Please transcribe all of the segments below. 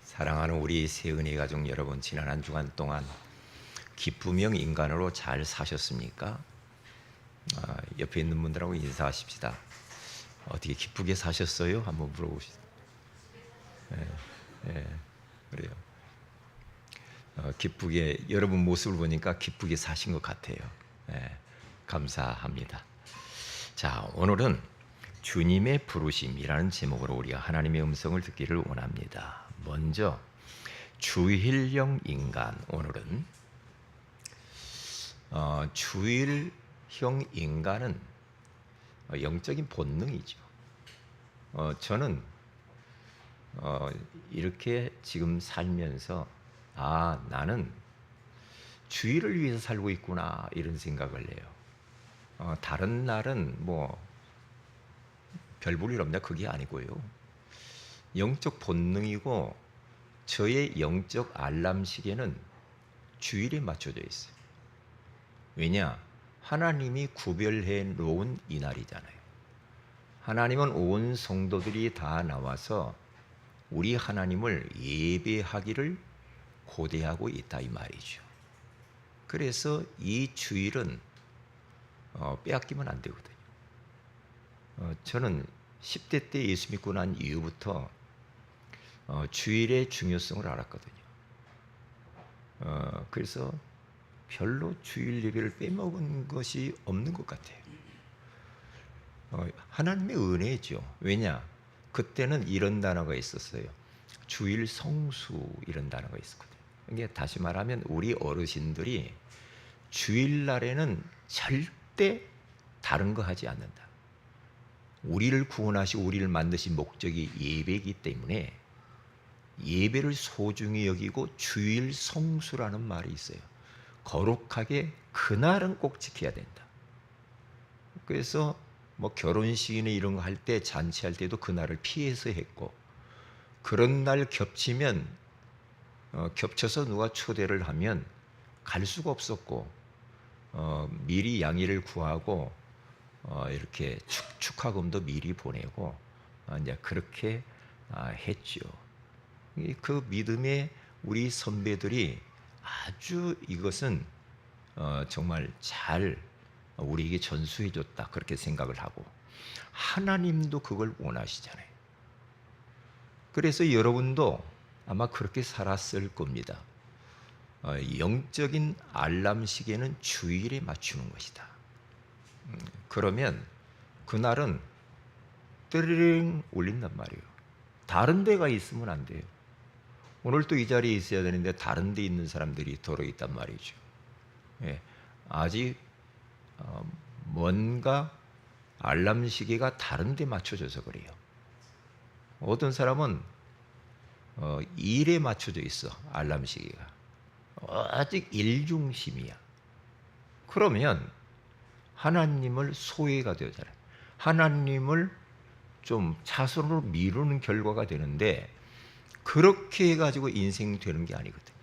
사랑하는 우리 세은이 가족 여러분, 지난 한 주간 동안 기쁨형 인간으로 잘 사셨습니까? 옆에 있는 분들하고 인사하십시다. 어떻게 기쁘게 사셨어요? 한번 물어보시죠. 그래요. 기쁘게, 여러분 모습을 보니까 기쁘게 사신 것 같아요. 감사합니다. 자, 오늘은 주님의 부르심이라는 제목으로 우리가 하나님의 음성을 듣기를 원합니다. 먼저 주일형 인간, 오늘은 주일형 인간은 영적인 본능이죠. 저는 이렇게 지금 살면서 나는 주일을 위해서 살고 있구나, 이런 생각을 해요. 다른 날은 뭐 별 볼 일 없냐, 그게 아니고요. 영적 본능이고 저의 영적 알람 시계는 주일에 맞춰져 있어요. 왜냐? 하나님이 구별해 놓은 이날이잖아요. 하나님은 온 성도들이 다 나와서 우리 하나님을 예배하기를 고대하고 있다, 이 말이죠. 그래서 이 주일은 빼앗기면 안 되거든요. 저는 10대 때 예수 믿고 난 이후부터 주일의 중요성을 알았거든요. 그래서 별로 주일 예배를 빼먹은 것이 없는 것 같아요. 하나님의 은혜죠. 왜냐? 그때는 이런 단어가 있었어요. 주일 성수, 이런 단어가 있었거든요. 이게 다시 말하면 우리 어르신들이 주일날에는 절대 다른 거 하지 않는다. 우리를 구원하시고 우리를 만드신 목적이 예배이기 때문에 예배를 소중히 여기고 주일 성수라는 말이 있어요. 거룩하게 그날은 꼭 지켜야 된다. 그래서 뭐 결혼식이나 이런 거 할 때, 잔치할 때도 그날을 피해서 했고, 그런 날 겹치면 겹쳐서 누가 초대를 하면 갈 수가 없었고, 미리 양해를 구하고 이렇게 축하금도 미리 보내고 이제 그렇게 했죠. 그 믿음의 우리 선배들이 아주 이것은 정말 잘 우리에게 전수해줬다, 그렇게 생각을 하고, 하나님도 그걸 원하시잖아요. 그래서 여러분도 아마 그렇게 살았을 겁니다. 영적인 알람 시계는 주일에 맞추는 것이다. 그러면 그날은 띠링 울린단 말이에요. 다른 데가 있으면 안 돼요. 오늘 또 이 자리에 있어야 되는데 다른 데 있는 사람들이 더러 있단 말이죠. 아직 뭔가 알람 시계가 다른 데 맞춰져서 그래요. 어떤 사람은 일에 맞춰져 있어, 알람 시계가. 아직 일중심이야. 그러면 하나님을 소외가 되잖아요. 하나님을 좀 차선으로 미루는 결과가 되는데, 그렇게 해가지고 인생이 되는 게 아니거든요.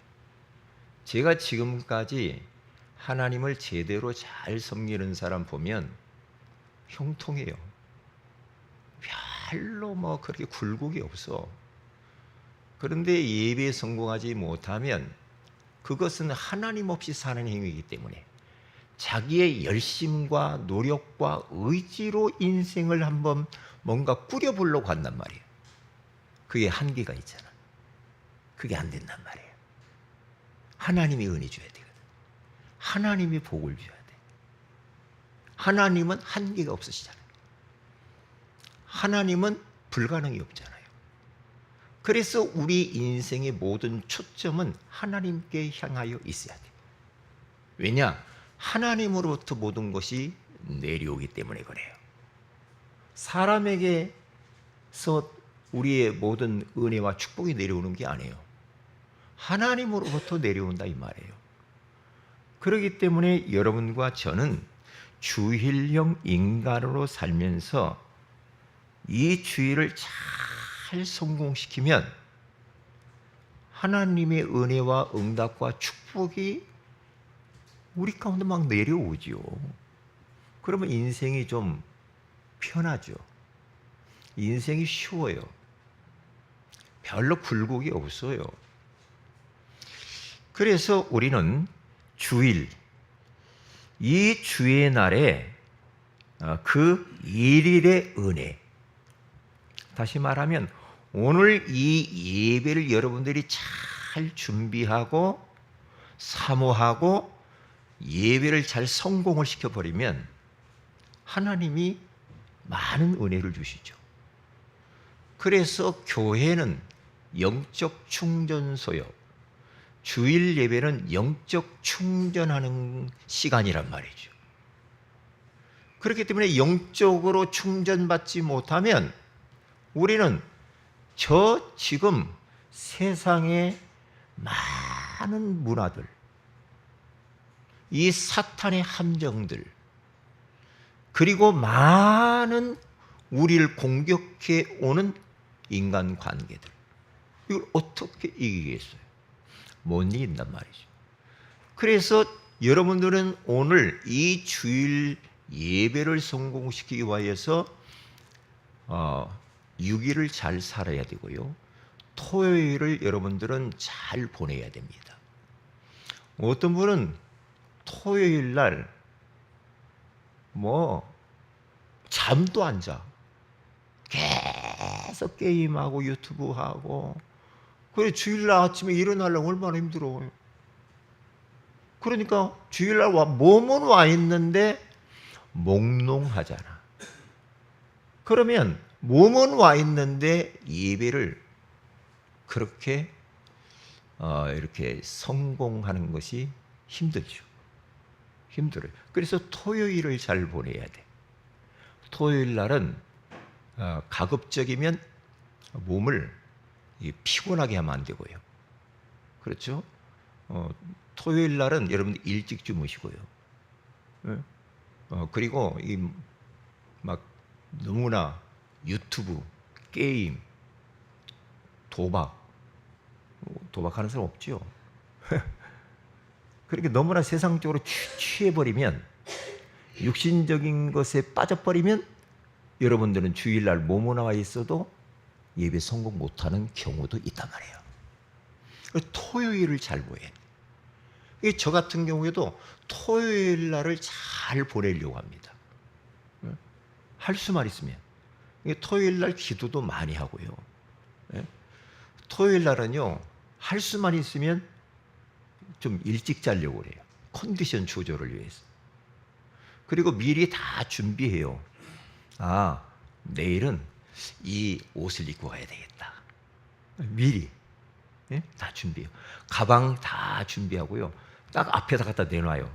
제가 지금까지 하나님을 제대로 잘 섬기는 사람 보면 형통해요. 별로 뭐 그렇게 굴곡이 없어. 그런데 예배에 성공하지 못하면 그것은 하나님 없이 사는 행위이기 때문에 자기의 열심과 노력과 의지로 인생을 한번 뭔가 꾸려보려고 한단 말이에요. 그게 한계가 있잖아. 그게 안 된단 말이에요. 하나님이 은혜 줘야 되거든. 하나님이 복을 줘야 돼. 하나님은 한계가 없으시잖아요. 하나님은 불가능이 없잖아요. 그래서 우리 인생의 모든 초점은 하나님께 향하여 있어야 돼. 왜냐? 하나님으로부터 모든 것이 내려오기 때문에 그래요. 사람에게서 우리의 모든 은혜와 축복이 내려오는 게 아니에요. 하나님으로부터 내려온다, 이 말이에요. 그렇기 때문에 여러분과 저는 주일형 인간으로 살면서 이 주일을 잘 성공시키면 하나님의 은혜와 응답과 축복이 우리 가운데 막 내려오죠. 그러면 인생이 좀 편하죠. 인생이 쉬워요. 별로 굴곡이 없어요. 그래서 우리는 주일, 이 주의 날에 그 일일의 은혜, 다시 말하면 오늘 이 예배를 여러분들이 잘 준비하고 사모하고 예배를 잘 성공을 시켜버리면 하나님이 많은 은혜를 주시죠. 그래서 교회는 영적 충전소요. 주일 예배는 영적 충전하는 시간이란 말이죠. 그렇기 때문에 영적으로 충전받지 못하면 우리는 저 지금 세상의 많은 문화들, 이 사탄의 함정들, 그리고 많은 우리를 공격해 오는 인간관계들, 이걸 어떻게 이기겠어요? 못 이긴단 말이죠. 그래서 여러분들은 오늘 이 주일 예배를 성공시키기 위해서 6일을 잘 살아야 되고요. 토요일을 여러분들은 잘 보내야 됩니다. 어떤 분은 토요일 날 잠도 안 자. 계속 게임하고 유튜브하고. 그래 주일날 아침에 일어나려면 얼마나 힘들어요. 그러니까 주일날 몸은 와 있는데 몽롱하잖아. 그러면 몸은 와 있는데 예배를 그렇게 이렇게 성공하는 것이 힘들죠. 힘들어요. 그래서 토요일을 잘 보내야 돼. 토요일 날은 가급적이면 몸을 피곤하게 하면 안 되고요. 그렇죠? 토요일 날은 여러분들 일찍 주무시고요. 그리고 막 너무나 유튜브, 게임, 도박하는 사람 없죠. 그렇게 너무나 세상적으로 취해버리면, 육신적인 것에 빠져버리면 여러분들은 주일날 몸에 나와 있어도 예배 성공 못하는 경우도 있단 말이에요. 토요일을 잘 보여야 돼요. 저 같은 경우에도 토요일 날을 잘 보내려고 합니다. 할 수만 있으면. 토요일 날 기도도 많이 하고요. 토요일 날은요, 할 수만 있으면 좀 일찍 자려고 그래요. 컨디션 조절을 위해서. 그리고 미리 다 준비해요. 내일은 이 옷을 입고 가야 되겠다. 미리 다 준비해요. 가방 다 준비하고요. 딱 앞에다 갖다 내놔요.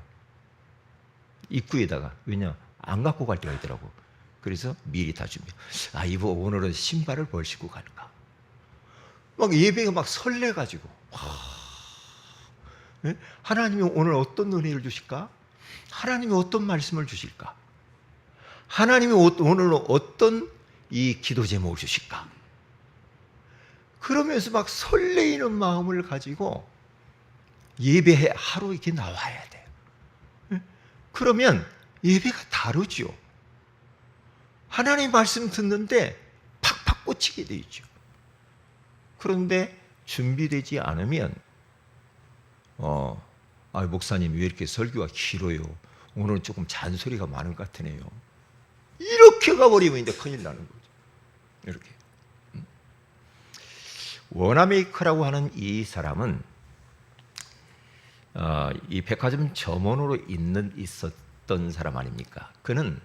입구에다가. 왜냐? 안 갖고 갈 때가 있더라고. 그래서 미리 다 준비해요. 이거 오늘은 신발을 뭘 신고 가는가? 막 예배가 막 설레가지고. 하나님이 오늘 어떤 은혜를 주실까? 하나님이 어떤 말씀을 주실까? 하나님이 오늘 어떤 이 기도 제목을 주실까? 그러면서 막 설레이는 마음을 가지고 예배 하루 이렇게 나와야 돼요. 그러면 예배가 다르죠. 하나님 말씀 듣는데 팍팍 꽂히게 돼 있죠. 그런데 준비되지 않으면 목사님 왜 이렇게 설교가 길어요? 오늘은 조금 잔소리가 많은 것 같으네요. 이렇게 가버리면 이제 큰일 나는 거죠. 이렇게. 워너메이커라고 하는 이 사람은 이 백화점 점원으로 있었던 사람 아닙니까? 그는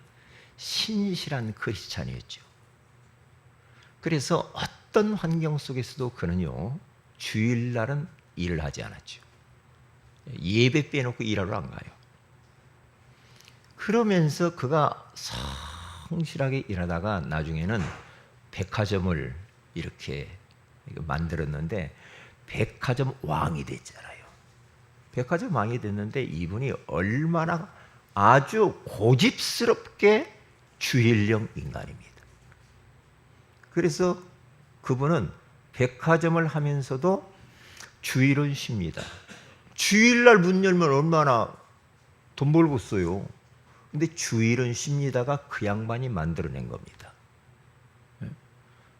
신실한 크리스찬이었죠. 그래서 어떤 환경 속에서도 그는요, 주일날은 일을 하지 않았죠. 예배 빼놓고 일하러 안 가요. 그러면서 그가 성실하게 일하다가 나중에는 백화점을 이렇게 만들었는데 백화점 왕이 됐잖아요. 백화점 왕이 됐는데 이분이 얼마나 아주 고집스럽게 주일령 인간입니다. 그래서 그분은 백화점을 하면서도 주일은 쉽니다. 주일날 문 열면 얼마나 돈 벌고 써요. 근데 주일은 쉽니다가 그 양반이 만들어낸 겁니다.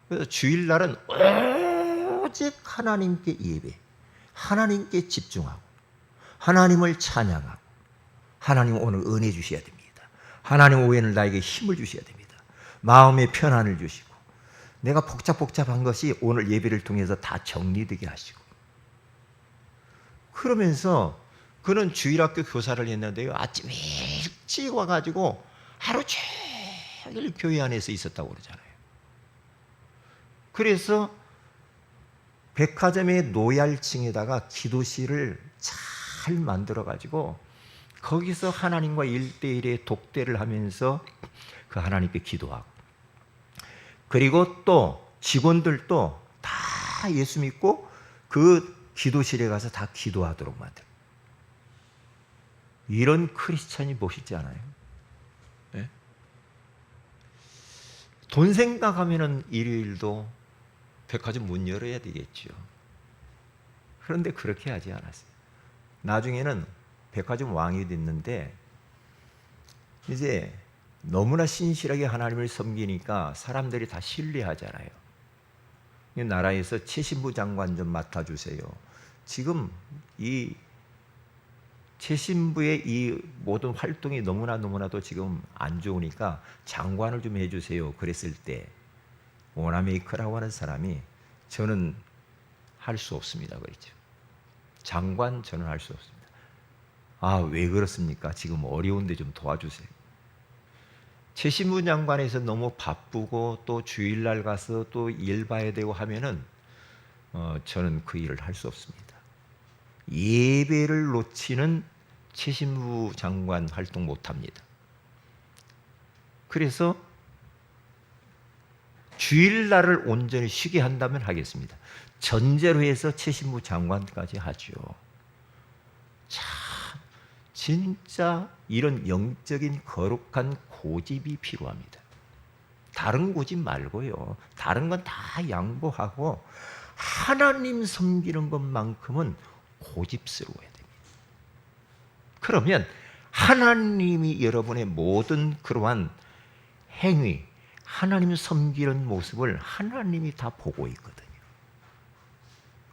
그래서 주일날은 오직 하나님께 예배, 하나님께 집중하고 하나님을 찬양하고 하나님 오늘 은혜 주셔야 됩니다. 하나님 오늘 나에게 힘을 주셔야 됩니다. 마음의 편안을 주시고 내가 복잡한 것이 오늘 예배를 통해서 다 정리되게 하시고 그러면서 그는 주일학교 교사를 했는데요. 아침 일찍 와가지고 하루 종일 교회 안에서 있었다고 그러잖아요. 그래서 백화점의 노얄층에다가 기도실을 잘 만들어가지고 거기서 하나님과 1대1의 독대를 하면서 그 하나님께 기도하고 그리고 또 직원들도 다 예수 믿고 그 기도실에 가서 다 기도하도록 만들고 이런 크리스찬이 멋있지 않아요? 네? 돈 생각하면은 일요일도 백화점 문 열어야 되겠죠. 그런데 그렇게 하지 않았어요. 나중에는 백화점 왕이 됐는데 이제 너무나 신실하게 하나님을 섬기니까 사람들이 다 신뢰하잖아요. 이 나라에서 최신부 장관 좀 맡아주세요. 지금 이 최신부의 이 모든 활동이 너무나도 지금 안 좋으니까 장관을 좀 해주세요. 그랬을 때 오나메이커라고 하는 사람이 저는 할 수 없습니다. 그랬죠. 장관 저는 할 수 없습니다. 아, 왜 그렇습니까? 지금 어려운데 좀 도와주세요. 최신부 장관에서 너무 바쁘고 또 주일날 가서 또 일 봐야 되고 하면은 저는 그 일을 할 수 없습니다. 예배를 놓치는 최신부 장관 활동 못합니다. 그래서 주일날을 온전히 쉬게 한다면 하겠습니다. 전제로 해서 최신부 장관까지 하죠. 참 진짜 이런 영적인 거룩한 고집이 필요합니다. 다른 고집 말고요. 다른 건 다 양보하고 하나님 섬기는 것만큼은 고집스러워야 됩니다. 그러면 하나님이 여러분의 모든 그러한 행위, 하나님 섬기는 모습을 하나님이 다 보고 있거든요.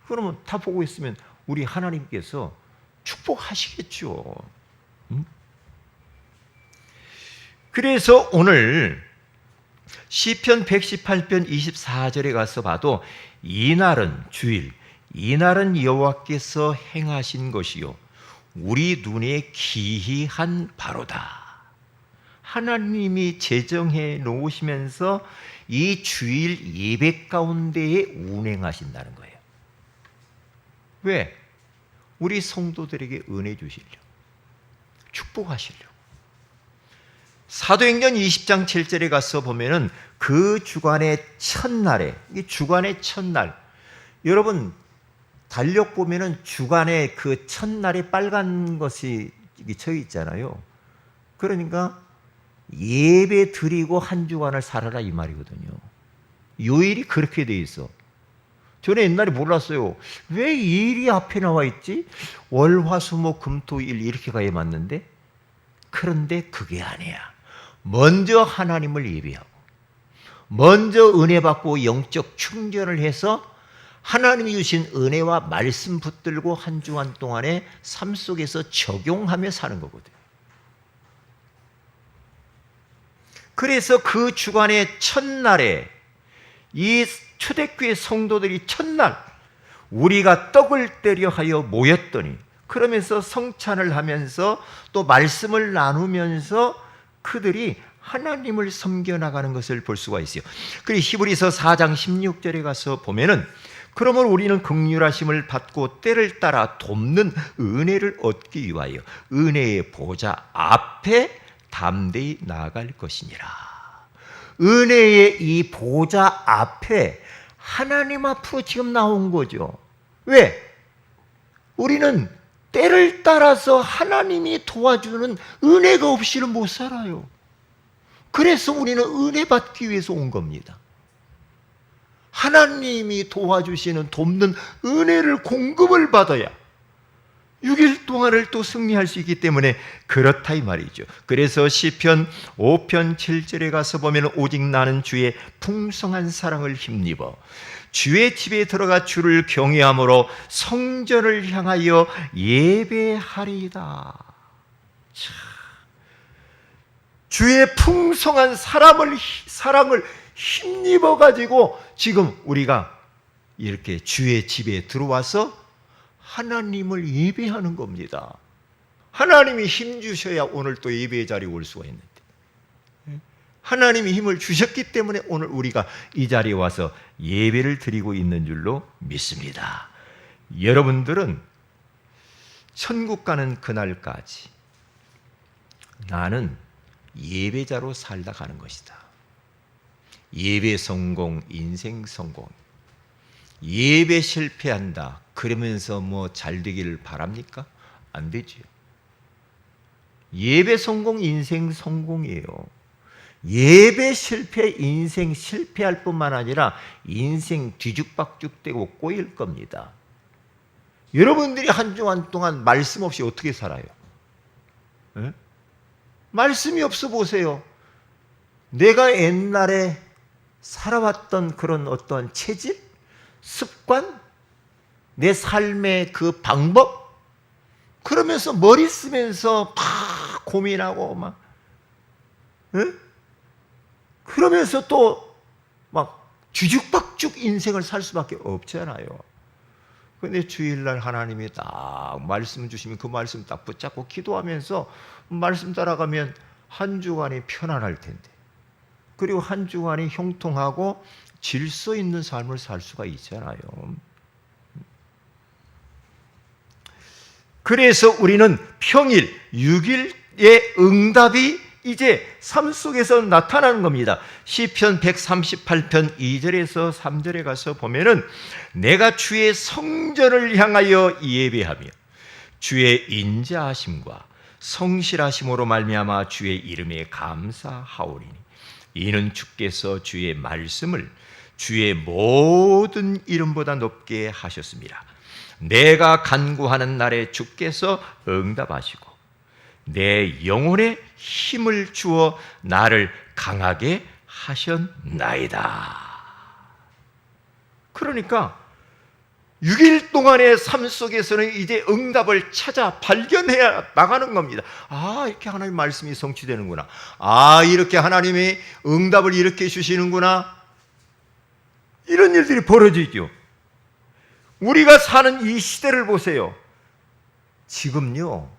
그러면 다 보고 있으면 우리 하나님께서 축복하시겠죠. 그래서 오늘 시편 118편 24절에 가서 봐도 이날은 주일, 이날은 여호와께서 행하신 것이요 우리 눈에 기이한 바로다. 하나님이 제정해 놓으시면서 이 주일 예배 가운데에 운행하신다는 거예요. 왜? 우리 성도들에게 은혜 주시려고, 축복하시려고. 사도행전 20장 7절에 가서 보면은 그 주간의 첫날에, 이 주간의 첫날, 여러분 달력 보면은 주간에 그 첫날에 빨간 것이 쳐 있잖아요. 그러니까 예배 드리고 한 주간을 살아라 이 말이거든요. 요일이 그렇게 돼 있어. 저는 옛날에 몰랐어요. 왜 이 일이 앞에 나와 있지? 월, 화, 수, 목, 금, 토, 일 이렇게 가야 맞는데? 그런데 그게 아니야. 먼저 하나님을 예배하고 먼저 은혜 받고 영적 충전을 해서 하나님이 주신 은혜와 말씀 붙들고 한 주간 동안에 삶 속에서 적용하며 사는 거거든요. 그래서 그 주간의 첫날에 이 초대교회 성도들이 첫날 우리가 떡을 떼려 하여 모였더니 그러면서 성찬을 하면서 또 말씀을 나누면서 그들이 하나님을 섬겨나가는 것을 볼 수가 있어요. 그리고 히브리서 4장 16절에 가서 보면은 그러므로 우리는 긍휼하심을 받고 때를 따라 돕는 은혜를 얻기 위하여 은혜의 보좌 앞에 담대히 나아갈 것이니라. 은혜의 이 보좌 앞에 하나님 앞으로 지금 나온 거죠. 왜? 우리는 때를 따라서 하나님이 도와주는 은혜가 없이는 못 살아요. 그래서 우리는 은혜 받기 위해서 온 겁니다. 하나님이 도와주시는 돕는 은혜를 공급을 받아야 6일 동안을 또 승리할 수 있기 때문에 그렇다 이 말이죠. 그래서 시편 5편 7절에 가서 보면 오직 나는 주의 풍성한 사랑을 힘입어 주의 집에 들어가 주를 경외함으로 성전을 향하여 예배하리이다. 자, 주의 풍성한 사랑을 힘입어 가지고 지금 우리가 이렇게 주의 집에 들어와서 하나님을 예배하는 겁니다. 하나님이 힘 주셔야 오늘 또 예배의 자리에 올 수가 있는데, 하나님이 힘을 주셨기 때문에 오늘 우리가 이 자리에 와서 예배를 드리고 있는 줄로 믿습니다. 여러분들은 천국 가는 그날까지 나는 예배자로 살다 가는 것이다. 예배 성공, 인생 성공. 예배 실패한다 그러면서 뭐 잘 되기를 바랍니까? 안 되지요. 예배 성공, 인생 성공이에요. 예배 실패, 인생 실패할 뿐만 아니라 인생 뒤죽박죽되고 꼬일 겁니다. 여러분들이 한 주간 동안 말씀 없이 어떻게 살아요? 네? 말씀이 없어 보세요. 내가 옛날에 살아왔던 그런 어떠한 체질, 습관, 내 삶의 그 방법, 그러면서 머리 쓰면서 막 고민하고 막, 응? 그러면서 또 막 뒤죽박죽 인생을 살 수밖에 없잖아요. 근데 주일날 하나님이 딱 말씀 주시면 그 말씀 딱 붙잡고 기도하면서 말씀 따라가면 한 주간이 편안할 텐데, 그리고 한 주간이 형통하고 질서 있는 삶을 살 수가 있잖아요. 그래서 우리는 평일 6일의 응답이 이제 삶 속에서 나타나는 겁니다. 시편 138편 2절에서 3절에 가서 보면은 내가 주의 성전을 향하여 예배하며 주의 인자하심과 성실하심으로 말미암아 주의 이름에 감사하오리니 이는 주께서 주의 말씀을 주의 모든 이름보다 높게 하셨습니다. 내가 간구하는 날에 주께서 응답하시고 내 영혼에 힘을 주어 나를 강하게 하셨나이다. 그러니까 6일 동안의 삶 속에서는 이제 응답을 찾아 발견해야 나가는 겁니다. 아, 이렇게 하나님 말씀이 성취되는구나. 아, 이렇게 하나님이 응답을 이렇게 주시는구나. 이런 일들이 벌어지죠. 우리가 사는 이 시대를 보세요. 지금요,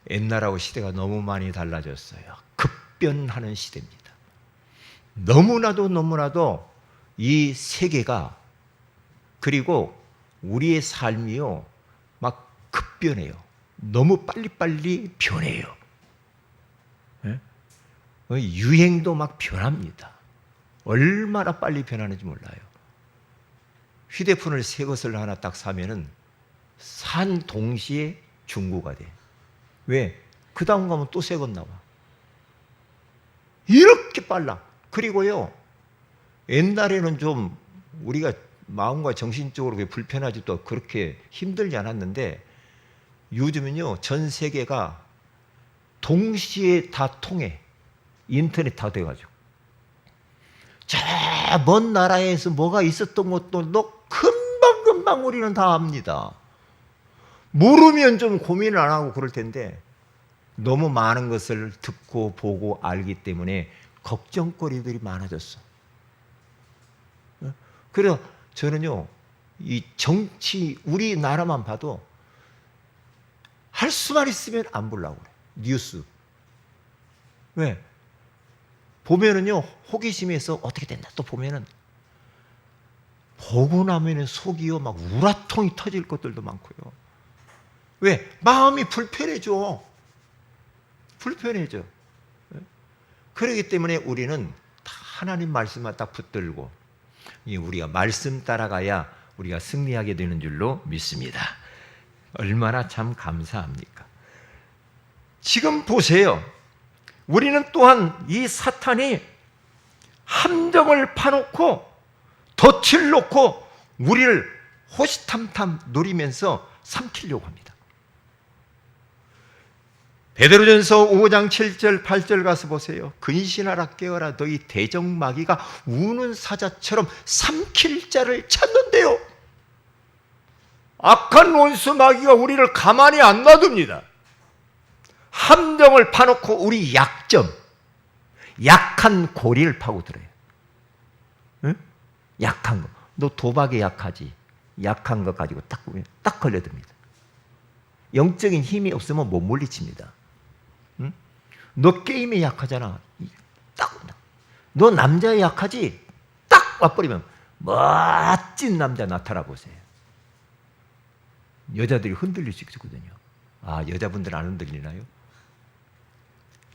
옛날하고 시대가 너무 많이 달라졌어요. 급변하는 시대입니다. 너무나도 이 세계가, 그리고 우리의 삶이요, 막 급변해요. 너무 빨리빨리 변해요. 유행도 막 변합니다. 얼마나 빨리 변하는지 몰라요. 휴대폰을 새 것을 하나 딱 사면은 산 동시에 중고가 돼. 왜? 그 다음 가면 또 새 것 나와. 이렇게 빨라. 그리고요, 옛날에는 좀 우리가 마음과 정신적으로 불편하지 또 그렇게 힘들지 않았는데 요즘은요, 전 세계가 동시에 다 통해. 인터넷 다 돼가지고. 저 먼 나라에서 뭐가 있었던 것도 금방 우리는 다 압니다. 모르면 좀 고민을 안 하고 그럴 텐데 너무 많은 것을 듣고 보고 알기 때문에 걱정거리들이 많아졌어. 그래서 저는요, 이 정치 우리나라만 봐도 할 수만 있으면 안 보려고 그래. 뉴스. 왜? 보면은요, 호기심에서 어떻게 됐나 또 보면은 보고 나면은 속이요 막 우라통이 터질 것들도 많고요. 왜? 마음이 불편해져. 그렇기 때문에 우리는 다 하나님 말씀만 딱 붙들고 우리가 말씀 따라가야 우리가 승리하게 되는 줄로 믿습니다. 얼마나 참 감사합니까? 지금 보세요. 우리는 또한 이 사탄이 함정을 파놓고 덫을 놓고 우리를 호시탐탐 노리면서 삼키려고 합니다. 베드로전서 5장 7절 8절 가서 보세요. 근신하라 깨어라 너희 대적마귀가 우는 사자처럼 삼킬 자를 찾는데요. 악한 원수 마귀가 우리를 가만히 안 놔둡니다. 함정을 파놓고 우리 약점, 약한 고리를 파고들어요. 응? 약한 거. 너 도박에 약하지. 약한 거 가지고 딱 보면 딱 걸려듭니다. 영적인 힘이 없으면 못 물리칩니다. 응? 너 게임에 약하잖아. 딱. 너 남자에 약하지. 딱 와버리면 멋진 남자 나타나 보세요. 여자들이 흔들릴 수 있거든요. 아, 여자분들 안 흔들리나요?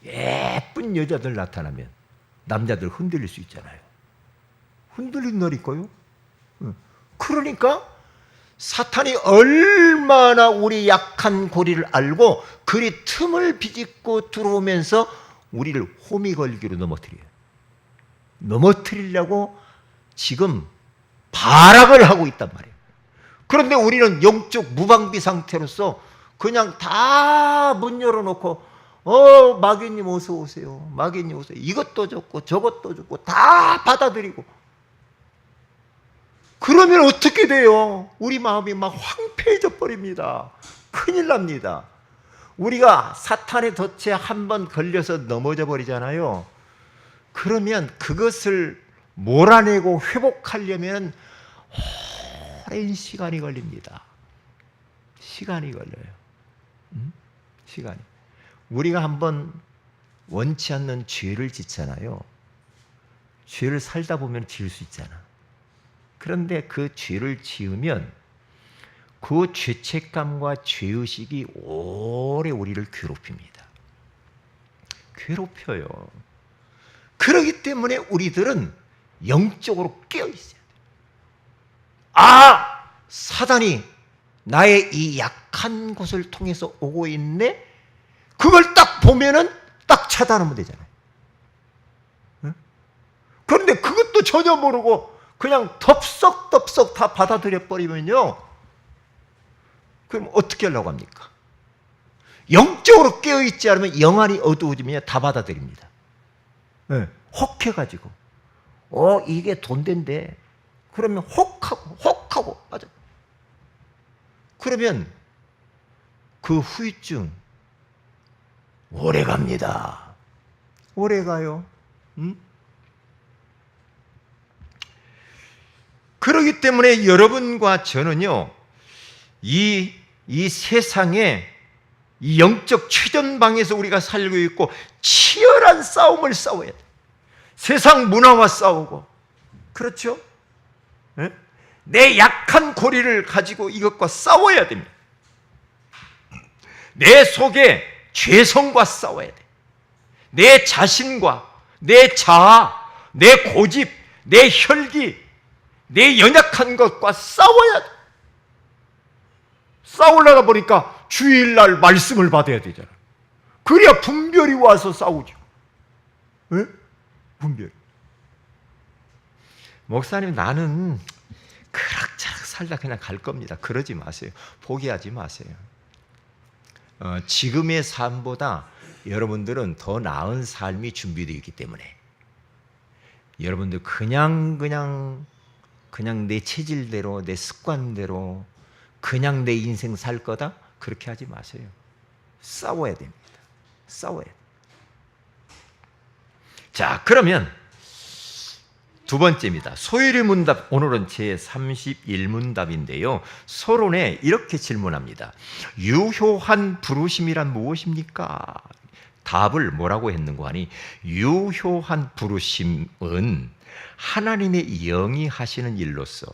예쁜 여자들 나타나면 남자들 흔들릴 수 있잖아요. 흔들린 날 있고요. 그러니까 사탄이 얼마나 우리 약한 고리를 알고 그리 틈을 비집고 들어오면서 우리를 호미걸기로 넘어뜨려요. 넘어뜨리려고 지금 발악을 하고 있단 말이에요. 그런데 우리는 영적 무방비 상태로서 그냥 다 문 열어놓고 마귀님 어서 오세요. 마귀님 오세요. 이것도 좋고 저것도 좋고 다 받아들이고 그러면 어떻게 돼요? 우리 마음이 막 황폐해져 버립니다. 큰일 납니다. 우리가 사탄의 덫에 한번 걸려서 넘어져 버리잖아요. 그러면 그것을 몰아내고 회복하려면 오랜 시간이 걸립니다. 시간이 걸려요. 시간이. 우리가 한번 원치 않는 죄를 짓잖아요. 죄를 살다 보면 지을 수 있잖아. 그런데 그 죄를 지으면 그 죄책감과 죄의식이 오래 우리를 괴롭힙니다. 괴롭혀요. 그렇기 때문에 우리들은 영적으로 깨어있어야 돼요. 아! 사단이 나의 이 약한 곳을 통해서 오고 있네? 그걸 딱 보면은 딱 차단하면 되잖아요. 응? 그런데 그것도 전혀 모르고 그냥 덥석덥석 다 받아들여 버리면요. 그럼 어떻게 하려고 합니까? 영적으로 깨어있지 않으면 영안이 어두워지면 다 받아들입니다. 네. 혹해가지고 이게 돈 된대. 그러면 혹하고 맞아. 그러면 그 후유증 오래 갑니다. 오래 가요. 그렇기 때문에 여러분과 저는요, 이 세상에 이 영적 최전방에서 우리가 살고 있고 치열한 싸움을 싸워야 돼. 세상 문화와 싸우고, 그렇죠? 네? 내 약한 고리를 가지고 이것과 싸워야 됩니다. 내 속에 죄성과 싸워야 돼. 내 자신과, 내 자아, 내 고집, 내 혈기, 내 연약한 것과 싸워야 돼. 싸우려다 보니까 주일날 말씀을 받아야 되잖아. 그래야 분별이 와서 싸우죠. 네? 분별. 목사님, 나는 그럭저럭 살다 그냥 갈 겁니다. 그러지 마세요. 포기하지 마세요. 지금의 삶보다 여러분들은 더 나은 삶이 준비되어 있기 때문에 여러분들 그냥 내 체질대로, 내 습관대로 그냥 내 인생 살 거다? 그렇게 하지 마세요. 싸워야 됩니다. 싸워야 돼요. 자, 그러면 두 번째입니다. 소율의 문답, 오늘은 제31문답인데요. 서론에 이렇게 질문합니다. 유효한 부르심이란 무엇입니까? 답을 뭐라고 했는고 하니, 유효한 부르심은 하나님의 영이 하시는 일로서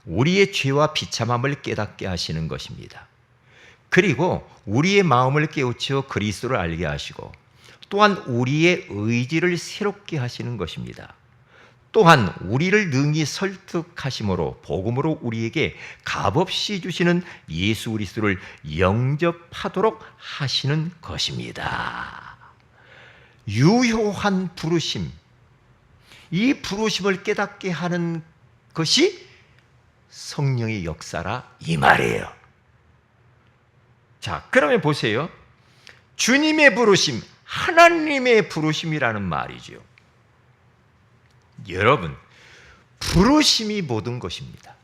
우리의 죄와 비참함을 깨닫게 하시는 것입니다. 그리고 우리의 마음을 깨우쳐 그리스도를 알게 하시고 또한 우리의 의지를 새롭게 하시는 것입니다. 또한 우리를 능히 설득하심으로 복음으로 우리에게 값없이 주시는 예수 그리스도를 영접하도록 하시는 것입니다. 유효한 부르심, 이 부르심을 깨닫게 하는 것이 성령의 역사라 이 말이에요. 자, 그러면 보세요. 주님의 부르심, 하나님의 부르심이라는 말이죠. 여러분, 부르심이 모든 것입니다.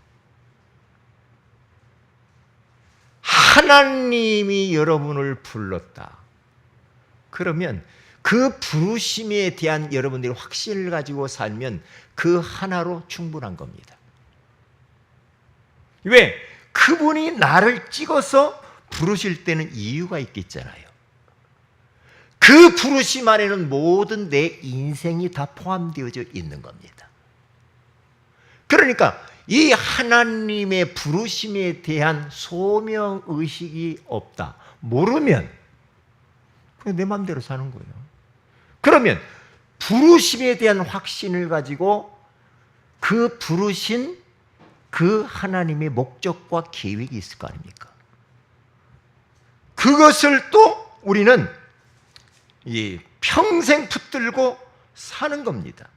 하나님이 여러분을 불렀다. 그러면 그 부르심에 대한 여러분들이 확신을 가지고 살면 그 하나로 충분한 겁니다. 왜? 그분이 나를 찍어서 부르실 때는 이유가 있겠잖아요. 그 부르심 안에는 모든 내 인생이 다 포함되어져 있는 겁니다. 그러니까 이 하나님의 부르심에 대한 소명의식이 없다. 모르면 그냥 내 마음대로 사는 거예요. 그러면 부르심에 대한 확신을 가지고 그 부르신 그 하나님의 목적과 계획이 있을 거 아닙니까? 그것을 또 우리는 평생 붙들고 사는 겁니다.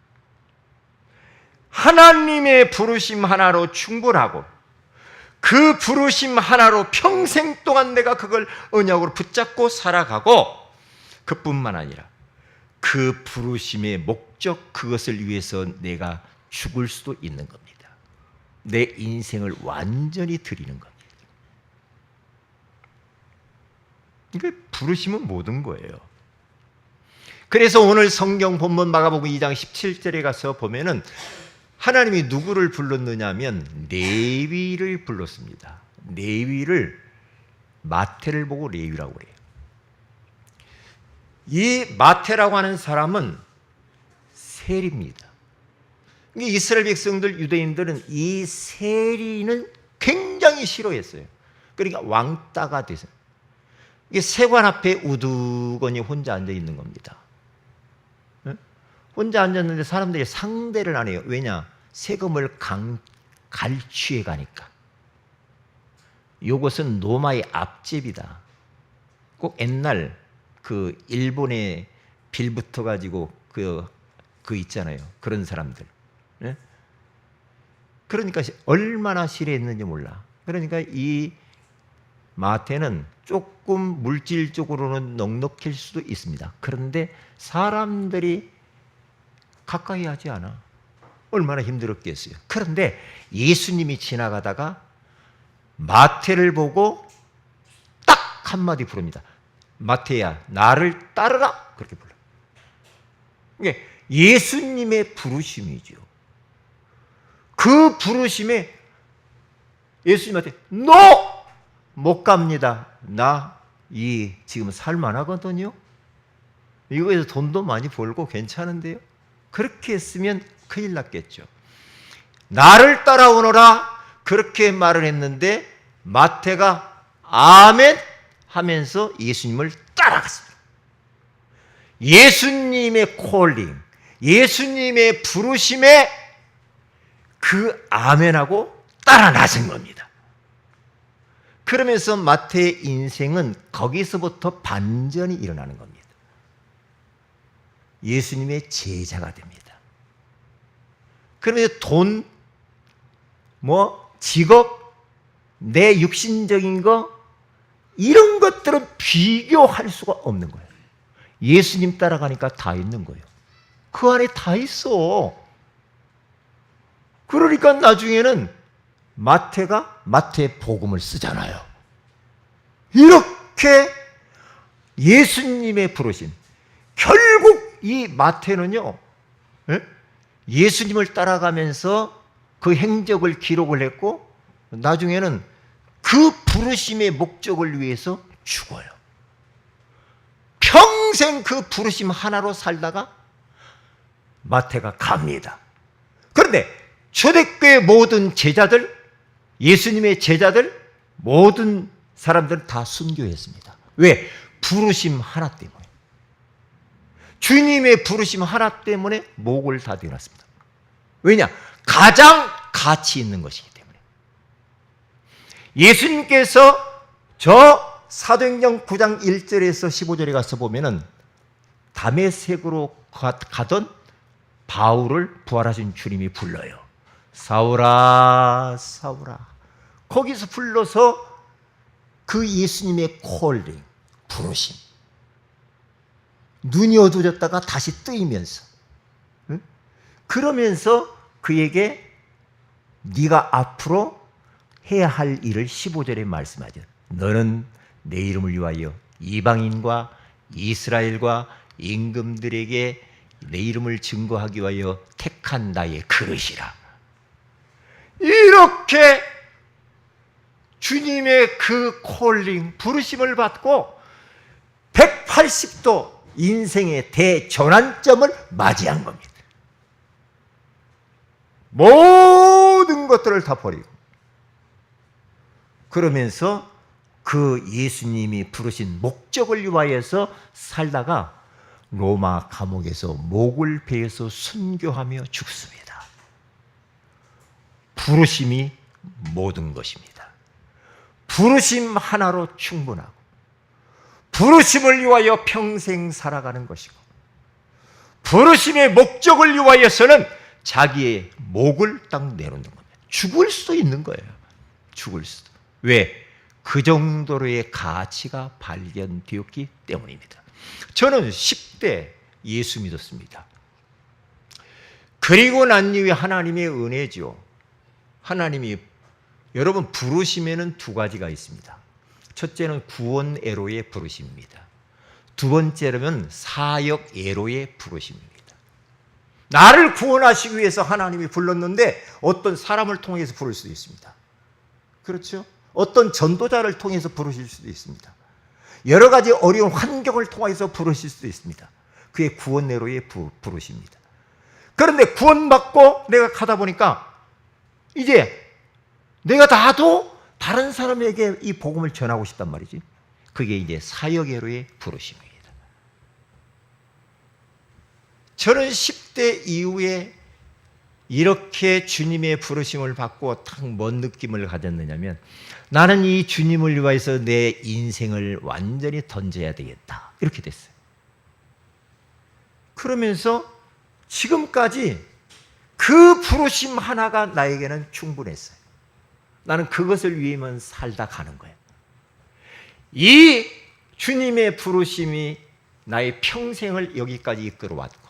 하나님의 부르심 하나로 충분하고 그 부르심 하나로 평생 동안 내가 그걸 언약으로 붙잡고 살아가고 그뿐만 아니라 그 부르심의 목적, 그것을 위해서 내가 죽을 수도 있는 겁니다. 내 인생을 완전히 드리는 겁니다. 그러니까 부르심은 모든 거예요. 그래서 오늘 성경 본문 마가복음 2장 17절에 가서 보면은 하나님이 누구를 불렀느냐 하면 레위를 불렀습니다. 레위를, 마태를 보고 레위라고 그래요. 이 마태라고 하는 사람은 세리입니다. 이스라엘 백성들, 유대인들은 이 세리는 굉장히 싫어했어요. 그러니까 왕따가 됐어요. 이게 세관 앞에 우두거니 혼자 앉아 있는 겁니다. 혼자 앉았는데 사람들이 상대를 안 해요. 왜냐? 세금을 갈취해 가니까. 이것은 로마의 앞집이다. 꼭 옛날 그 일본에 빌붙어 가지고 그 있잖아요. 그런 사람들. 네? 그러니까 얼마나 싫어했는지 몰라. 그러니까 이 마태는 조금 물질적으로는 넉넉할 수도 있습니다. 그런데 사람들이 가까이 하지 않아. 얼마나 힘들었겠어요. 그런데 예수님이 지나가다가 마태를 보고 딱 한마디 부릅니다. 마태야, 나를 따르라. 그렇게 불러요. 이게 예수님의 부르심이죠. 그 부르심에 예수님한테 너 못 갑니다. 나 지금 살만하거든요. 이거에서 돈도 많이 벌고 괜찮은데요. 그렇게 했으면 큰일 났겠죠. 나를 따라오너라 그렇게 말을 했는데 마태가 아멘 하면서 예수님을 따라갔습니다. 예수님의 콜링, 예수님의 부르심에 그 아멘하고 따라 나선 겁니다. 그러면서 마태의 인생은 거기서부터 반전이 일어나는 겁니다. 예수님의 제자가 됩니다. 그러면서 돈, 직업, 내 육신적인 거 이런 것들은 비교할 수가 없는 거예요. 예수님 따라가니까 다 있는 거예요. 그 안에 다 있어. 그러니까 나중에는 마태가 마태 복음을 쓰잖아요. 이렇게 예수님의 부르심. 결국 이 마태는요, 예수님을 따라가면서 그 행적을 기록을 했고 나중에는 그 부르심의 목적을 위해서 죽어요. 평생 그 부르심 하나로 살다가 마태가 갑니다. 그런데 초대교회 모든 제자들, 예수님의 제자들, 모든 사람들은 다 순교했습니다. 왜? 부르심 하나 때문에. 주님의 부르심 하나 때문에 목을 다 내놨습니다. 왜냐? 가장 가치 있는 것이기 때문에. 예수님께서 저 사도행전 9장 1절에서 15절에 가서 보면은 다메섹으로 가던 바울을 부활하신 주님이 불러요. 사울아, 사울아. 거기서 불러서 그 예수님의 콜링, 부르심. 눈이 어두워졌다가 다시 뜨이면서, 응? 그러면서 그에게 네가 앞으로 해야 할 일을 15절에 말씀하죠. 너는 내 이름을 위하여 이방인과 이스라엘과 임금들에게 내 이름을 증거하기 위하여 택한 나의 그릇이라. 이렇게 주님의 그 콜링, 부르심을 받고 180도 인생의 대전환점을 맞이한 겁니다. 모든 것들을 다 버리고, 그러면서 그 예수님이 부르신 목적을 위하여서 살다가 로마 감옥에서 목을 베어서 순교하며 죽습니다. 부르심이 모든 것입니다. 부르심 하나로 충분하고, 부르심을 위하여 평생 살아가는 것이고, 부르심의 목적을 위하여서는 자기의 목을 딱 내놓는 겁니다. 죽을 수도 있는 거예요. 죽을 수도. 왜? 그 정도로의 가치가 발견되었기 때문입니다. 저는 10대 예수 믿었습니다. 그리고 난 이후에 하나님의 은혜죠. 하나님이, 여러분, 부르심에는 두 가지가 있습니다. 첫째는 구원 애로의 부르심입니다. 두 번째로는 사역 애로의 부르심입니다. 나를 구원하시기 위해서 하나님이 불렀는데 어떤 사람을 통해서 부를 수도 있습니다. 그렇죠? 어떤 전도자를 통해서 부르실 수도 있습니다. 여러 가지 어려운 환경을 통해서 부르실 수도 있습니다. 그게 구원 애로의 부르심입니다. 그런데 구원받고 내가 가다 보니까 이제 내가 나도 다른 사람에게 이 복음을 전하고 싶단 말이지. 그게 이제 사역 애로의 부르심입니다. 저는 10대 이후에 이렇게 주님의 부르심을 받고 딱 뭔 느낌을 가졌느냐면, 나는 이 주님을 위해서 내 인생을 완전히 던져야 되겠다, 이렇게 됐어요. 그러면서 지금까지 그 부르심 하나가 나에게는 충분했어요. 나는 그것을 위해만 살다 가는 거예요. 이 주님의 부르심이 나의 평생을 여기까지 이끌어왔고,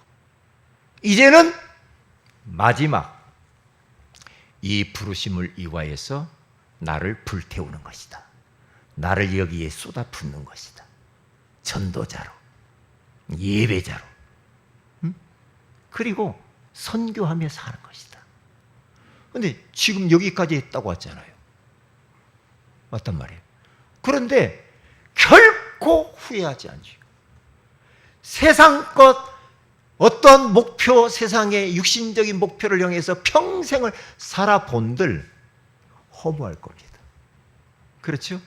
이제는 마지막 이 부르심을 이화해서 나를 불태우는 것이다. 나를 여기에 쏟아붓는 것이다. 전도자로, 예배자로, 그리고 선교하며 사는 것이다. 그런데 지금 여기까지 했다고 왔잖아요. 맞단 말이에요. 그런데 결코 후회하지 않죠. 세상 것, 어떤 목표, 세상의 육신적인 목표를 향해서 평생을 살아본들 허무할 겁니다. 그렇죠?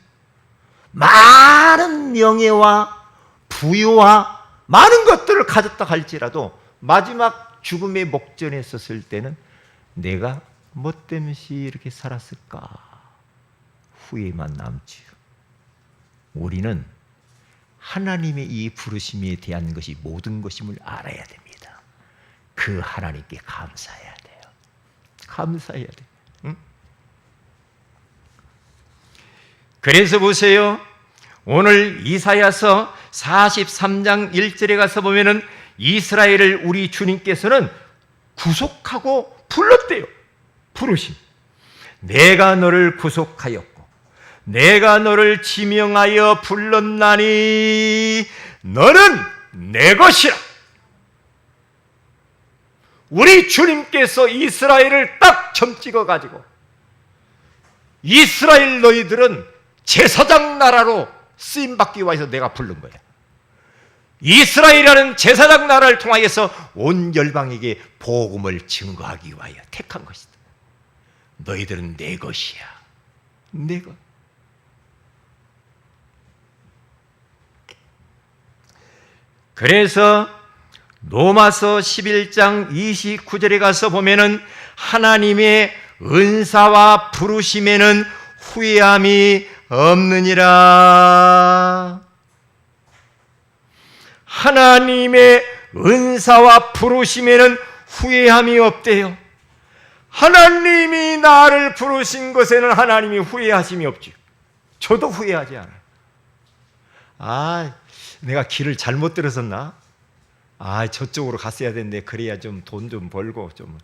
많은 명예와 부유와 많은 것들을 가졌다 할지라도 마지막 죽음의 목전에 섰을 때는 내가 뭐 때문에 이렇게 살았을까? 후회만 남지요. 우리는 하나님의 이 부르심에 대한 것이 모든 것임을 알아야 됩니다. 그 하나님께 감사해야 돼요. 감사해야 돼요. 응? 그래서 보세요. 오늘 이사야서 43장 1절에 가서 보면은 이스라엘을 우리 주님께서는 구속하고 불렀대요. 부르심. 내가 너를 구속하였고 내가 너를 지명하여 불렀나니 너는 내 것이라. 우리 주님께서 이스라엘을 딱 점 찍어가지고 이스라엘 너희들은 제사장 나라로 쓰임받기 위해서 내가 부른 거야. 이스라엘이라는 제사장 나라를 통하여서 온 열방에게 복음을 증거하기 위하여 택한 것이다. 너희들은 내 것이야. 내 것. 그래서 로마서 11장 29절에 가서 보면은 하나님의 은사와 부르심에는 후회함이 없느니라. 하나님의 은사와 부르심에는 후회함이 없대요. 하나님이 나를 부르신 것에는 하나님이 후회하심이 없죠. 저도 후회하지 않아요. 내가 길을 잘못 들었었나? 저쪽으로 갔어야 되는데 그래야 좀 돈 좀 벌고 좀.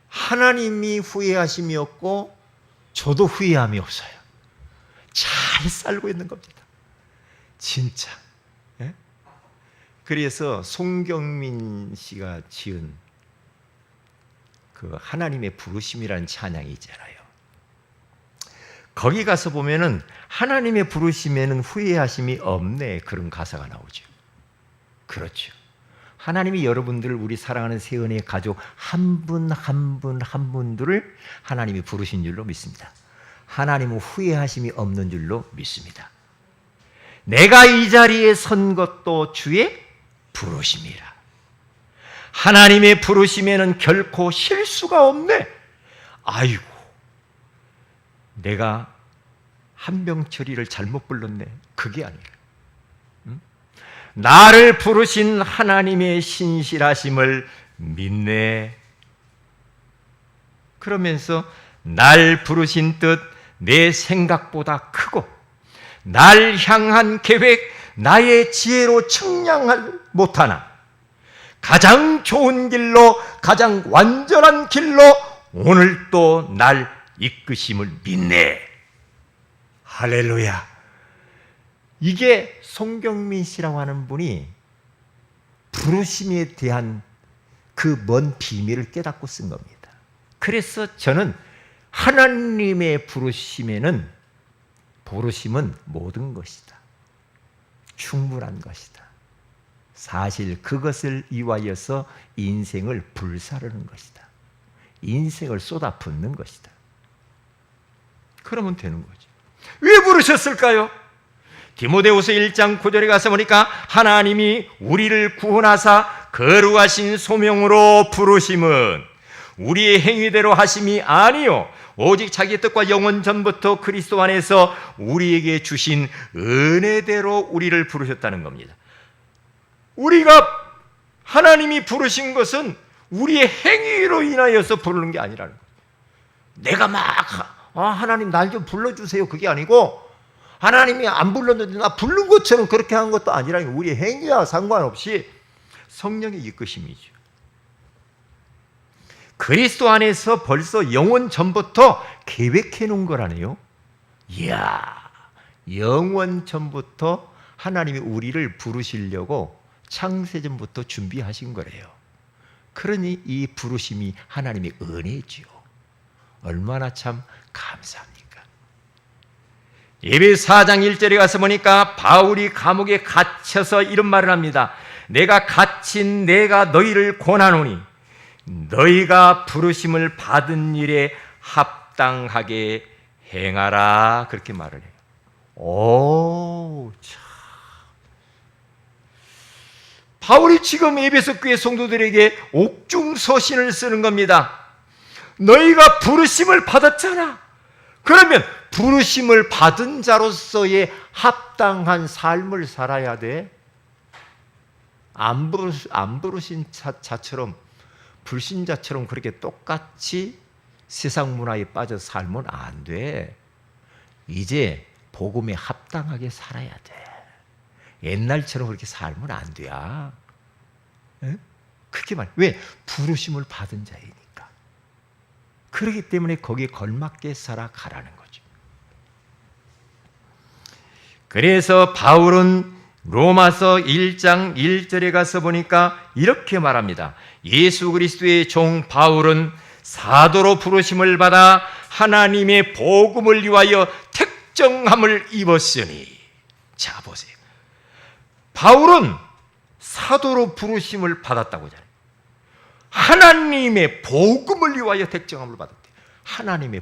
하나님이 후회하심이 없고 저도 후회함이 없어요. 잘 살고 있는 겁니다. 진짜. 예? 그래서 송경민 씨가 지은 그 하나님의 부르심이라는 찬양이 있잖아요. 거기 가서 보면은 하나님의 부르심에는 후회하심이 없네, 그런 가사가 나오죠. 그렇죠. 하나님이 여러분들, 우리 사랑하는 세은의 가족 한 분 한 분 한 분들을 하나님이 부르신 줄로 믿습니다. 하나님은 후회하심이 없는 줄로 믿습니다. 내가 이 자리에 선 것도 주의 부르심이라. 하나님의 부르심에는 결코 실수가 없네. 아이고, 내가 한병철이를 잘못 불렀네. 그게 아니라 나를 부르신 하나님의 신실하심을 믿네. 그러면서 날 부르신 뜻 내 생각보다 크고 날 향한 계획 나의 지혜로 측량할 못하나 가장 좋은 길로, 가장 완전한 길로 오늘 또 날 이끄심을 믿네. 할렐루야. 이게 송경민 씨라고 하는 분이 부르심에 대한 그 먼 비밀을 깨닫고 쓴 겁니다. 그래서 저는 하나님의 부르심은 모든 것이다. 충분한 것이다. 사실 그것을 위하여서 인생을 불사르는 것이다. 인생을 쏟아붓는 것이다. 그러면 되는 거죠. 왜 부르셨을까요? 디모데후서 1장 9절에 가서 보니까 하나님이 우리를 구원하사 거룩하신 소명으로 부르심은 우리의 행위대로 하심이 아니요 오직 자기 뜻과 영원 전부터 그리스도 안에서 우리에게 주신 은혜대로 우리를 부르셨다는 겁니다. 우리가 하나님이 부르신 것은 우리의 행위로 인하여서 부르는 게 아니라는 거예요. 내가 막 하나님 날 좀 불러주세요, 그게 아니고 하나님이 안 불렀는데 나 부른 것처럼 그렇게 한 것도 아니라 우리의 행위와 상관없이 성령의 이끄심이죠. 그리스도 안에서 벌써 영원 전부터 계획해 놓은 거라네요. 이야, 영원 전부터 하나님이 우리를 부르시려고 창세전부터 준비하신 거래요. 그러니 이 부르심이 하나님의 은혜지요. 얼마나 참 감사합니까? 예배 4장 1절에 가서 보니까 바울이 감옥에 갇혀서 이런 말을 합니다. 내가 갇힌 내가 너희를 권하노니 너희가 부르심을 받은 일에 합당하게 행하라. 그렇게 말을 해요. 오, 참. 바울이 지금 에베소 교회 성도들에게 옥중서신을 쓰는 겁니다. 너희가 부르심을 받았잖아. 그러면 부르심을 받은 자로서의 합당한 삶을 살아야 돼. 안 부르신 자처럼, 불신자처럼 그렇게 똑같이 세상 문화에 빠져 살면 안 돼. 이제 복음에 합당하게 살아야 돼. 옛날처럼 그렇게 살면 안 돼야. 그렇게 말해. 왜? 부르심을 받은 자이니까. 그렇기 때문에 거기에 걸맞게 살아가라는 거죠. 그래서 바울은 로마서 1장 1절에 가서 보니까 이렇게 말합니다. 예수 그리스도의 종 바울은 사도로 부르심을 받아 하나님의 복음을 위하여 택정함을 입었으니. 자, 보세요. 바울은 사도로 부르심을 받았다고 하잖아요. 하나님의 복음을 위하여 택정함을 받았대. 하나님의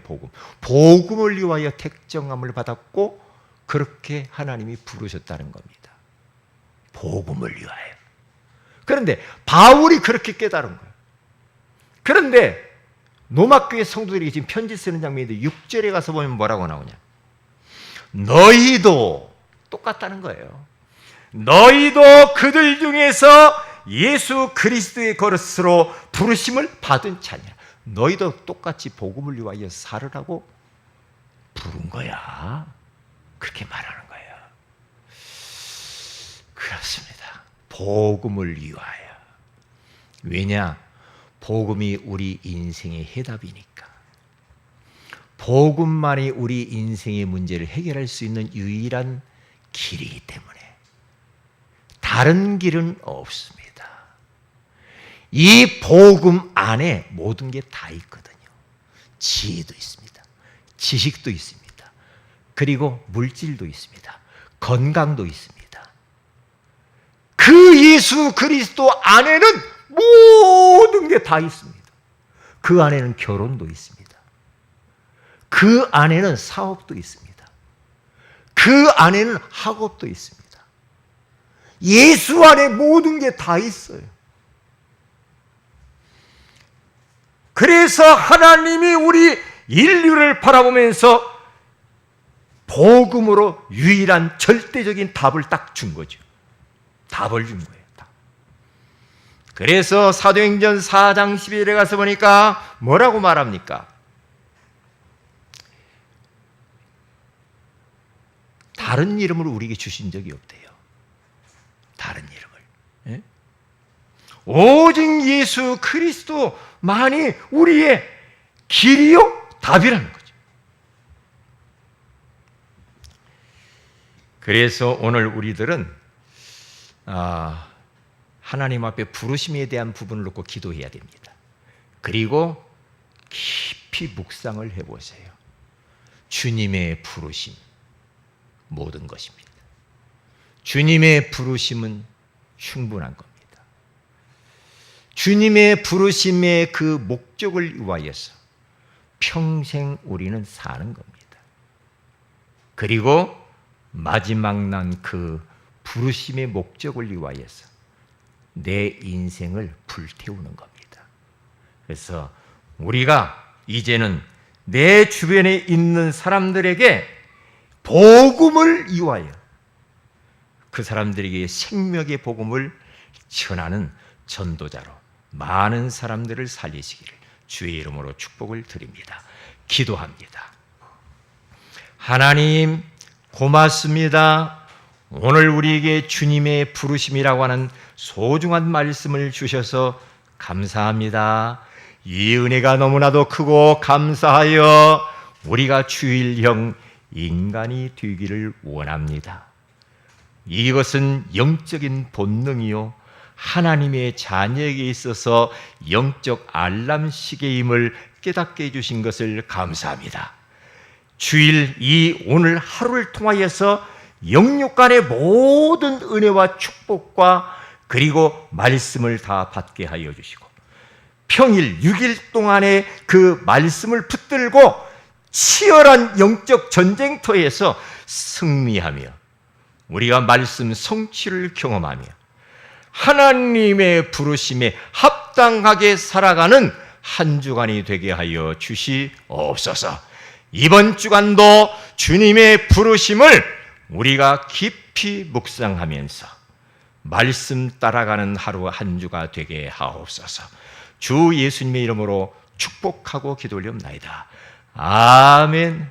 복음을 위하여 택정함을 받았고 그렇게 하나님이 부르셨다는 겁니다. 복음을 위하여. 그런데 바울이 그렇게 깨달은 거예요. 그런데 로마교회 성도들이 지금 편지 쓰는 장면인데 6절에 가서 보면 뭐라고 나오냐? 너희도 똑같다는 거예요. 너희도 그들 중에서 예수 그리스도의 거릇으로 부르심을 받은 자냐. 너희도 똑같이 복음을 위하여 살으라고 부른 거야. 그렇게 말하는 거예요. 그렇습니다. 복음을 위하여. 왜냐? 복음이 우리 인생의 해답이니까. 복음만이 우리 인생의 문제를 해결할 수 있는 유일한 길이기 때문에 다른 길은 없습니다. 이 복음 안에 모든 게 다 있거든요. 지혜도 있습니다. 지식도 있습니다. 그리고 물질도 있습니다. 건강도 있습니다. 그 예수 그리스도 안에는 모든 게 다 있습니다. 그 안에는 결혼도 있습니다. 그 안에는 사업도 있습니다. 그 안에는 학업도 있습니다. 예수 안에 모든 게 다 있어요. 그래서 하나님이 우리 인류를 바라보면서 복음으로 유일한 절대적인 답을 딱 준 거죠. 답을 준 거예요. 답. 그래서 사도행전 4장 11절에 가서 보니까 뭐라고 말합니까? 다른 이름을 우리에게 주신 적이 없대요. 다른 이름을. 예? 오직 예수 그리스도만이 우리의 길이요 답이라는 거죠. 그래서 오늘 우리들은 하나님 앞에 부르심에 대한 부분을 놓고 기도해야 됩니다. 그리고 깊이 묵상을 해보세요. 주님의 부르심 모든 것입니다. 주님의 부르심은 충분한 겁니다. 주님의 부르심의 그 목적을 위하여서 평생 우리는 사는 겁니다. 그리고 마지막 난 그 부르심의 목적을 위하여서 내 인생을 불태우는 겁니다. 그래서 우리가 이제는 내 주변에 있는 사람들에게 복음을 위하여 그 사람들에게 생명의 복음을 전하는 전도자로 많은 사람들을 살리시기를 주의 이름으로 축복을 드립니다. 기도합니다. 하나님 고맙습니다. 오늘 우리에게 주님의 부르심이라고 하는 소중한 말씀을 주셔서 감사합니다. 이 은혜가 너무나도 크고 감사하여 우리가 주일형 인간이 되기를 원합니다. 이것은 영적인 본능이요 하나님의 자녀에게 있어서 영적 알람 시계임을 깨닫게 해주신 것을 감사합니다. 주일 이 오늘 하루를 통하여서 영육 간의 모든 은혜와 축복과 그리고 말씀을 다 받게 하여 주시고 평일 6일 동안의 그 말씀을 붙들고 치열한 영적 전쟁터에서 승리하며 우리가 말씀 성취를 경험하며 하나님의 부르심에 합당하게 살아가는 한 주간이 되게 하여 주시옵소서. 이번 주간도 주님의 부르심을 우리가 깊이 묵상하면서 말씀 따라가는 하루 한 주가 되게 하옵소서. 주 예수님의 이름으로 축복하고 기도 올리옵나이다. 아멘.